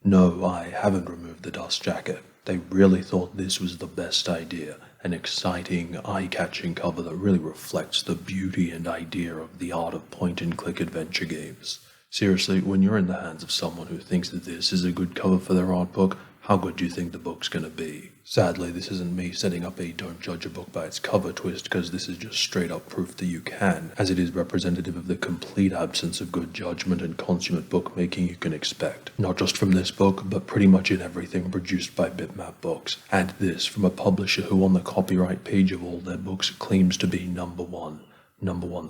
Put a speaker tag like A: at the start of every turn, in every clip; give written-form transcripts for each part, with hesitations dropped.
A: No, I haven't removed the dust jacket. They really thought this was the best idea, an exciting, eye-catching cover that really reflects the beauty and idea of the art of point-and-click adventure games. Seriously, when you're in the hands of someone who thinks that this is a good cover for their art book, how good do you think the book's gonna be? Sadly, this isn't me setting up a don't judge a book by its cover twist, because this is just straight up proof that you can, as it is representative of the complete absence of good judgment and consummate bookmaking you can expect. Not just from this book, but pretty much in everything produced by Bitmap books. And this from a publisher who on the copyright page of all their books claims to be number one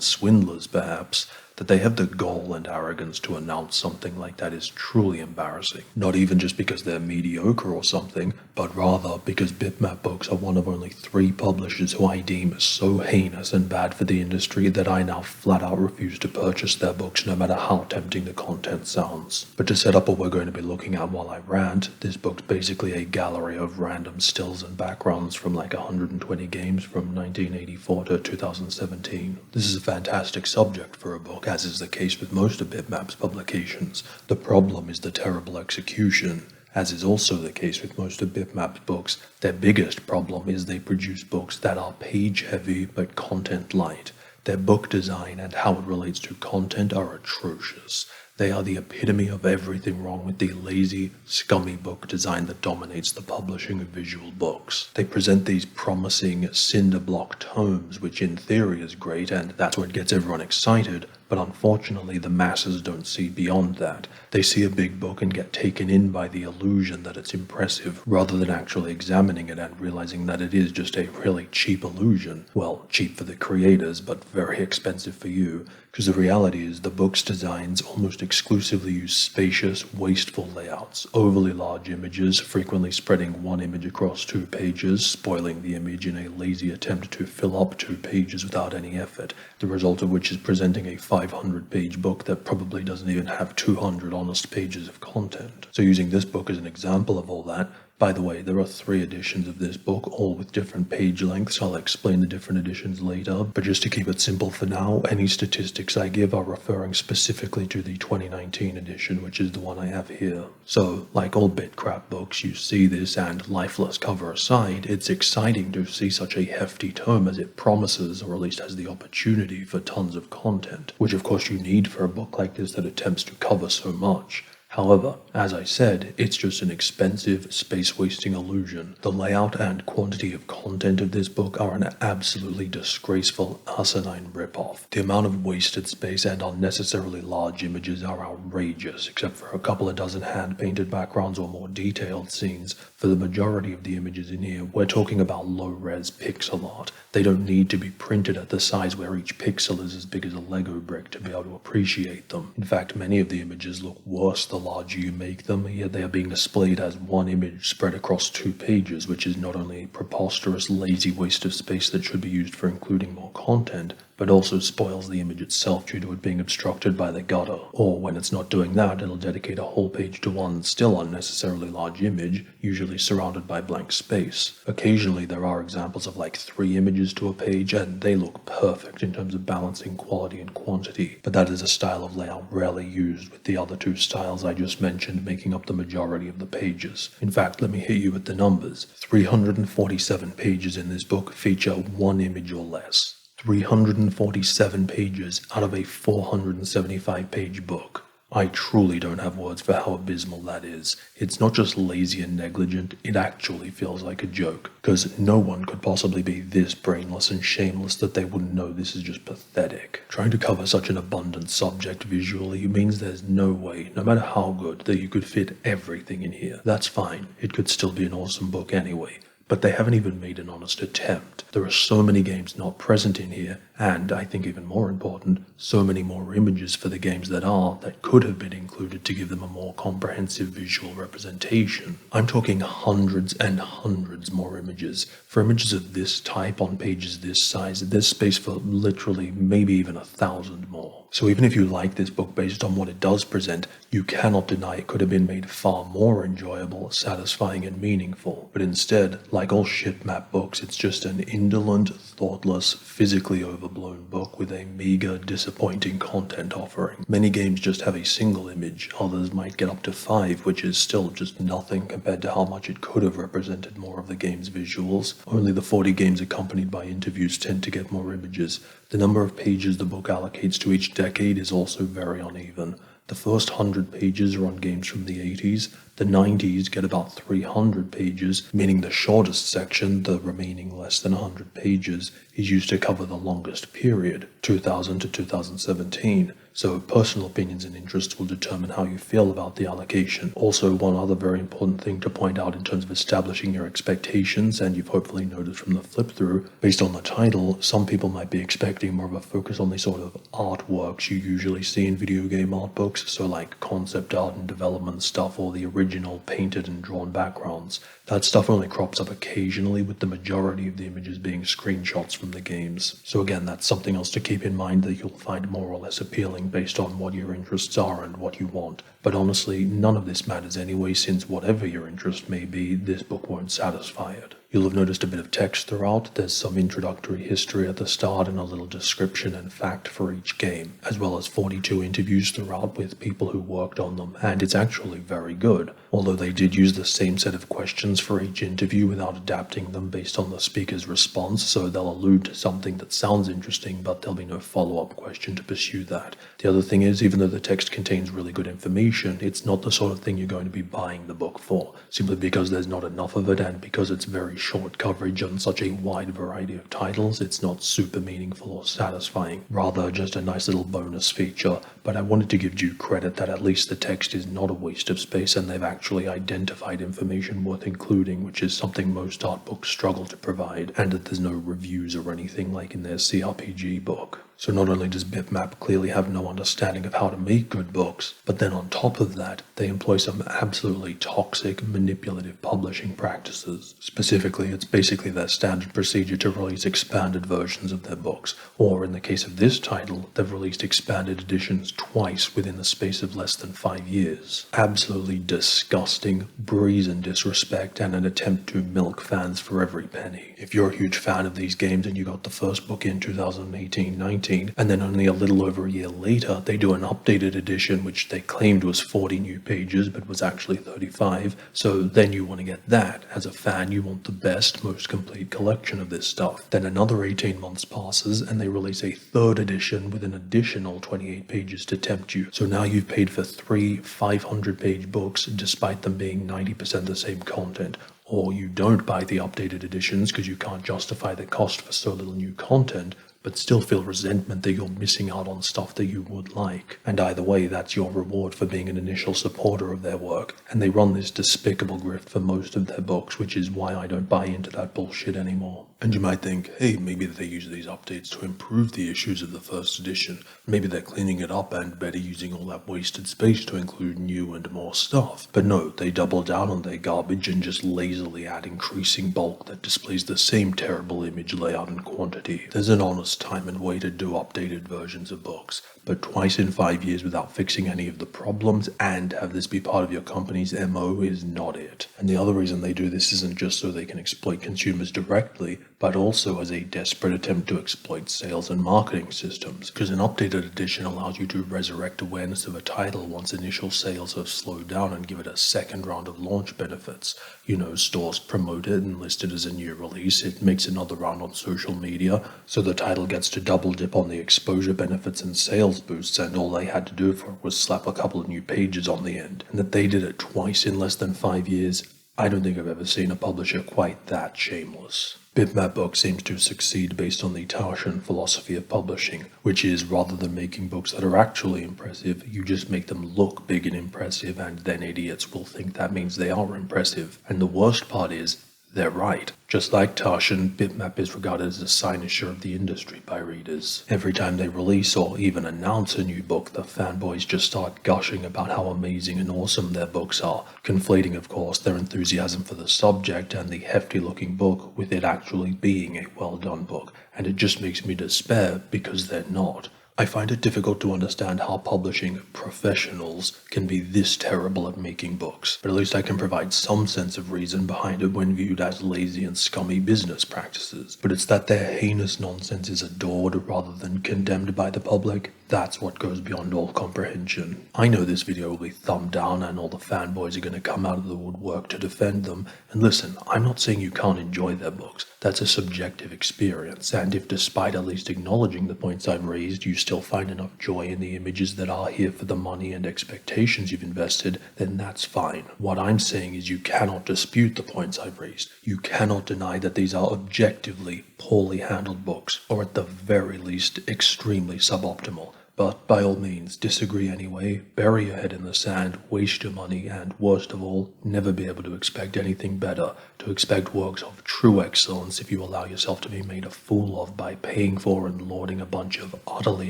A: swindlers perhaps. That they have the gall and arrogance to announce something like that is truly embarrassing. Not even just because they're mediocre or something, but rather because Bitmap books are one of only 3 publishers who I deem so heinous and bad for the industry that I now flat out refuse to purchase their books no matter how tempting the content sounds. But to set up what we're going to be looking at while I rant, this book's basically a gallery of random stills and backgrounds from like 120 games from 1984 to 2017. This is a fantastic subject for a book, as is the case with most of Bitmap's publications. The problem is the terrible execution. As is also the case with most of Bitmap's books, their biggest problem is they produce books that are page-heavy but content-light. Their book design and how it relates to content are atrocious. They are the epitome of everything wrong with the lazy, scummy book design that dominates the publishing of visual books. They present these promising cinder block tomes, which in theory is great, and that's what gets everyone excited, but unfortunately the masses don't see beyond that. They see a big book and get taken in by the illusion that it's impressive, rather than actually examining it and realizing that it is just a really cheap illusion. Well, cheap for the creators, but very expensive for you, because the reality is the book's designs almost exclusively use spacious, wasteful layouts, overly large images, frequently spreading one image across 2 pages, spoiling the image in a lazy attempt to fill up 2 pages without any effort, the result of which is presenting a 500-page book that probably doesn't even have 200 honest pages of content. So using this book as an example of all that, by the way, there are 3 editions of this book, all with different page lengths. I'll explain the different editions later, but just to keep it simple for now, any statistics I give are referring specifically to the 2019 edition, which is the one I have here. So, like all Bitcrap books, you see this, and lifeless cover aside, it's exciting to see such a hefty tome as it promises, or at least has the opportunity for tons of content, which of course you need for a book like this that attempts to cover so much. However, as I said, it's just an expensive, space-wasting illusion. The layout and quantity of content of this book are an absolutely disgraceful, asinine ripoff. The amount of wasted space and unnecessarily large images are outrageous, except for a couple of dozen hand-painted backgrounds or more detailed scenes. For the majority of the images in here, we're talking about low-res pixel art. They don't need to be printed at the size where each pixel is as big as a Lego brick to be able to appreciate them. In fact, many of the images look worse the larger you make them, yet they are being displayed as one image spread across 2 pages, which is not only a preposterous, lazy waste of space that should be used for including more content, but also spoils the image itself due to it being obstructed by the gutter. Or when it's not doing that, it'll dedicate a whole page to one still unnecessarily large image, usually surrounded by blank space. Occasionally there are examples of like 3 images to a page, and they look perfect in terms of balancing quality and quantity, but that is a style of layout rarely used, with the other 2 styles I just mentioned making up the majority of the pages. In fact, let me hit you with the numbers. 347 pages in this book feature 1 image or less. 347 pages out of a 475-page book. I truly don't have words for how abysmal that is. It's not just lazy and negligent, it actually feels like a joke. Because no one could possibly be this brainless and shameless that they wouldn't know this is just pathetic. Trying to cover such an abundant subject visually means there's no way, no matter how good, that you could fit everything in here. That's fine, it could still be an awesome book anyway. But they haven't even made an honest attempt. There are so many games not present in here, and, I think even more important, so many more images for the games that are, that could have been included to give them a more comprehensive visual representation. I'm talking hundreds and hundreds more images. For images of this type on pages this size, there's space for literally maybe even 1,000 more. So even if you like this book based on what it does present, you cannot deny it could have been made far more enjoyable, satisfying, and meaningful. But instead, like all shitmap books, it's just an indolent, thoughtless, physically overblown book with a meager, disappointing content offering. Many games just have a single image, others might get up to 5, which is still just nothing compared to how much it could have represented more of the game's visuals. Only the 40 games accompanied by interviews tend to get more images. The number of pages the book allocates to each decade is also very uneven. The first 100 pages are on games from the 80s, the 90s get about 300 pages, meaning the shortest section, the remaining less than 100 pages, is used to cover the longest period, 2000 to 2017. So personal opinions and interests will determine how you feel about the allocation. Also, one other very important thing to point out in terms of establishing your expectations, and you've hopefully noticed from the flip through, based on the title, some people might be expecting more of a focus on the sort of artworks you usually see in video game art books, so like concept art and development stuff or the original painted and drawn backgrounds. That stuff only crops up occasionally, with the majority of the images being screenshots from the games. So again, that's something else to keep in mind that you'll find more or less appealing based on what your interests are and what you want. But honestly, none of this matters anyway, since whatever your interest may be, this book won't satisfy it. You'll have noticed a bit of text throughout. There's some introductory history at the start and a little description and fact for each game, as well as 42 interviews throughout with people who worked on them, and it's actually very good. Although they did use the same set of questions for each interview without adapting them based on the speaker's response, so they'll allude to something that sounds interesting, but there'll be no follow-up question to pursue that. The other thing is, even though the text contains really good information, it's not the sort of thing you're going to be buying the book for, simply because there's not enough of it, and because it's very short coverage on such a wide variety of titles, it's not super meaningful or satisfying, rather just a nice little bonus feature. But I wanted to give due credit that at least the text is not a waste of space and they've actually identified information worth including, which is something most art books struggle to provide, and that there's no reviews or anything like in their CRPG book. So not only does Bitmap clearly have no understanding of how to make good books, but then on top of that, they employ some absolutely toxic, manipulative publishing practices. Specifically, it's basically their standard procedure to release expanded versions of their books, or in the case of this title, they've released expanded editions twice within the space of less than 5 years. Absolutely disgusting, brazen disrespect, and an attempt to milk fans for every penny. If you're a huge fan of these games and you got the first book in 2018-19, and then only a little over a year later they do an updated edition which they claimed was 40 new pages but was actually 35, so then you want to get that. As a fan, you want the best, most complete collection of this stuff. Then another 18 months passes and they release a third edition with an additional 28 pages to tempt you. So now you've paid for 3 500-page books despite them being 90% the same content. Or you don't buy the updated editions because you can't justify the cost for so little new content, but still feel resentment that you're missing out on stuff that you would like. And either way, that's your reward for being an initial supporter of their work. And they run this despicable grift for most of their books, which is why I don't buy into that bullshit anymore. And you might think, hey, maybe they use these updates to improve the issues of the first edition. Maybe they're cleaning it up and better using all that wasted space to include new and more stuff. But no, they double down on their garbage and just lazily add increasing bulk that displays the same terrible image layout and quantity. There's an honest time and way to do updated versions of books, but twice in 5 years without fixing any of the problems and have this be part of your company's MO is not it. And the other reason they do this isn't just so they can exploit consumers directly, but also as a desperate attempt to exploit sales and marketing systems, because an updated edition allows you to resurrect awareness of a title once initial sales have slowed down and give it a second round of launch benefits. You know, stores promote it and list it as a new release, it makes another round on social media, so the title gets to double dip on the exposure benefits and sales boosts, and all they had to do for it was slap a couple of new pages on the end. And that they did it twice in less than 5 years, I don't think I've ever seen a publisher quite that shameless. Bitmap Book seems to succeed based on the Tarshan philosophy of publishing, which is rather than making books that are actually impressive, you just make them look big and impressive, and then idiots will think that means they are impressive. And the worst part is, they're right. Just like Tarshan, Bitmap is regarded as a cynosure of the industry by readers. Every time they release or even announce a new book, the fanboys just start gushing about how amazing and awesome their books are, conflating, of course, their enthusiasm for the subject and the hefty-looking book with it actually being a well-done book. And it just makes me despair because they're not. I find it difficult to understand how publishing professionals can be this terrible at making books, but at least I can provide some sense of reason behind it when viewed as lazy and scummy business practices. But it's that their heinous nonsense is adored rather than condemned by the public. That's what goes beyond all comprehension. I know this video will be thumbed down and all the fanboys are going to come out of the woodwork to defend them. And listen, I'm not saying you can't enjoy their books. That's a subjective experience, and if despite at least acknowledging the points I've raised, you still find enough joy in the images that are here for the money and expectations you've invested, then that's fine. What I'm saying is you cannot dispute the points I've raised. You cannot deny that these are objectively poorly handled books, or at the very least extremely suboptimal. But by all means, disagree anyway, bury your head in the sand, waste your money, and worst of all, never be able to expect anything better, to expect works of true excellence if you allow yourself to be made a fool of by paying for and lauding a bunch of utterly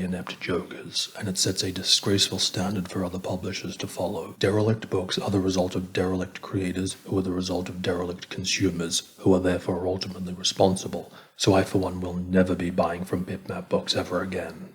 A: inept jokers. And it sets a disgraceful standard for other publishers to follow. Derelict books are the result of derelict creators, who are the result of derelict consumers, who are therefore ultimately responsible. So I for one will never be buying from Bitmap books ever again.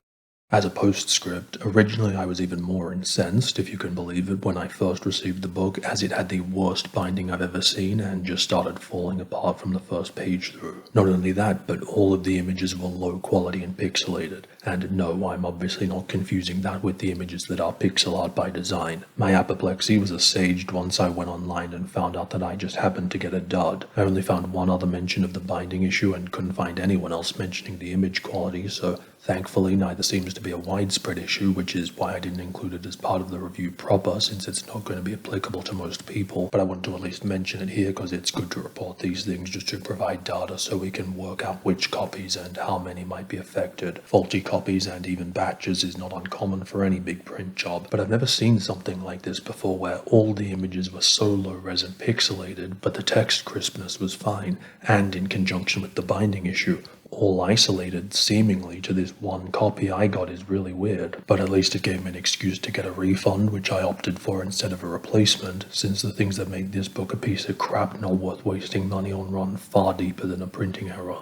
A: As a postscript, originally I was even more incensed, if you can believe it, when I first received the book, as it had the worst binding I've ever seen and just started falling apart from the first page through. Not only that, but all of the images were low quality and pixelated. And no, I'm obviously not confusing that with the images that are pixel art by design. My apoplexy was assuaged once I went online and found out that I just happened to get a dud. I only found one other mention of the binding issue and couldn't find anyone else mentioning the image quality, so thankfully, neither seems to be a widespread issue, which is why I didn't include it as part of the review proper, since it's not going to be applicable to most people, but I wanted to at least mention it here because it's good to report these things just to provide data so we can work out which copies and how many might be affected. Faulty copies and even batches is not uncommon for any big print job, but I've never seen something like this before where all the images were so low-res and pixelated, but the text crispness was fine, and in conjunction with the binding issue, all isolated seemingly to this one copy I got is really weird, but at least it gave me an excuse to get a refund, which I opted for instead of a replacement, since the things that made this book a piece of crap not worth wasting money on run far deeper than a printing error.